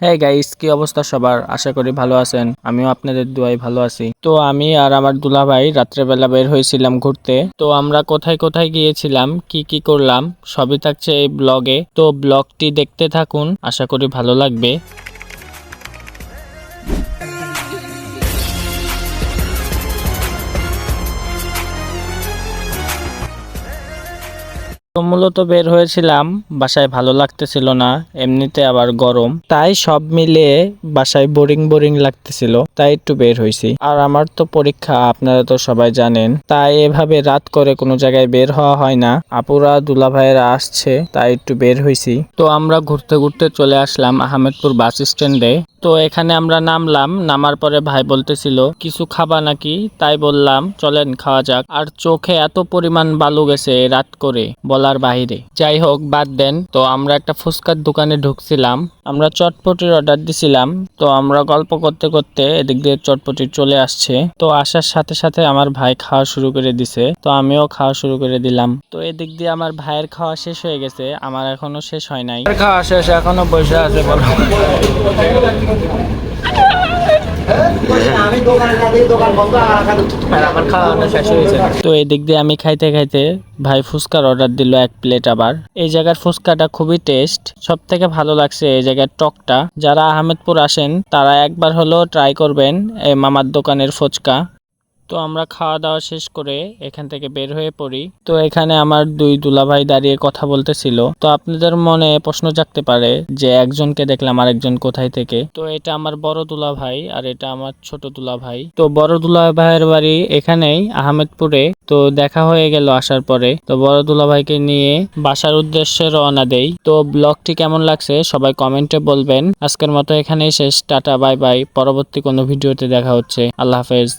হ্যাঁ গাইস, কি অবস্থা সবার? আশা করি ভালো আছেন। আমিও আপনাদের দোয়ায় ভালো আছি। তো আমি আর আমার দুলাভাই রাত্রেবেলা বের হয়েছিলাম ঘুরতে। তো আমরা কোথায় কোথায় গিয়েছিলাম, কি কি করলাম, সবই থাকছে এই ব্লগে। তো ব্লগটি দেখতে থাকুন, আশা করি ভালো লাগবে। তো মূলত বের হয়েছিলাম, বাসায় ভালো লাগতেছিল না, এমনিতে আবার গরম, তাই সব মিলিয়ে বাসায় বোরিং বোরিং লাগতেছিল, তাই একটু বের হয়েছি। আর আমার তো পরীক্ষা, আপনারা তো সবাই জানেন, তাই এভাবে রাত করে কোনো জায়গায় বের হওয়া হয় না। আপুরা দুলাভাইয়েরা আসছে, তাই একটু বের হয়েছি। তো আমরা ঘুরতে ঘুরতে চলে আসলাম আহমেদপুর বাস স্ট্যান্ডে। তো এখানে আমরা নামলাম, নামার পরে ভাই বলতেছিল কিছু খাবা নাকি, তাই বললাম চলেন খাওয়া যাক। আর চোখে এত পরিমাণ বালু গেছে রাত করে বলার বাহিরে। যাই হোক, বাদ দেন। তো আমরা একটা ফুচকার দোকানে ঢুকছিলাম, আমরা চটপটির অর্ডার দিছিলাম। তো আমরা গল্প করতে করতে এদিক দিয়ে চটপটি চলে আসছে। তো আসার সাথে সাথে আমার ভাই খাওয়া শুরু করে দিছে, তো আমিও খাওয়া শুরু করে দিলাম। তো এদিক দিয়ে আমার ভাইয়ের খাওয়া শেষ হয়ে গেছে, আমার এখনো শেষ হয় নাই। খাওয়া শেষ, এখনো বসে আছে বলো। তো এই দিক দিয়ে আমি খাইতে খাইতে ভাই ফুচকার অর্ডার দিল 1 প্লেট। আবার এই জায়গার ফুচকাটা খুবই টেস্ট, সব থেকে ভালো লাগছে এই জায়গার টকটা। যারা আহমেদপুর আসেন তারা একবার হলেও ট্রাই করবেন এই মামার দোকানের ফুচকা। তো আমরা খাওয়া দাওয়া শেষ করে এখান থেকে বের হয়ে পড়ি। তো এখানে আমার দুই দুলাভাই দাঁড়িয়ে কথা বলতেছিল। তো আপনাদের মনে প্রশ্ন জাগতে পারে যে একজনকে দেখলাম আরেকজন কোথায় থেকে। তো এটা আমার বড় দুলাভাই আর এটা আমার ছোট দুলাভাই। তো বড় দুলাভাইয়ের বাড়ি এখানেই আহমেদপুরে। তো দেখা হয়ে গেল আসার পরে। তো বড় দুলাভাইকে নিয়ে বাসার উদ্দেশ্যে রওনা দেই। তো ব্লগটি কেমন লাগছে সবাই কমেন্টে বলবেন। আজকের মতো এখানেই শেষ, টাটা বাই বাই। পরবর্তী কোনো ভিডিওতে দেখা হচ্ছে। আল্লাহ হাফেজ।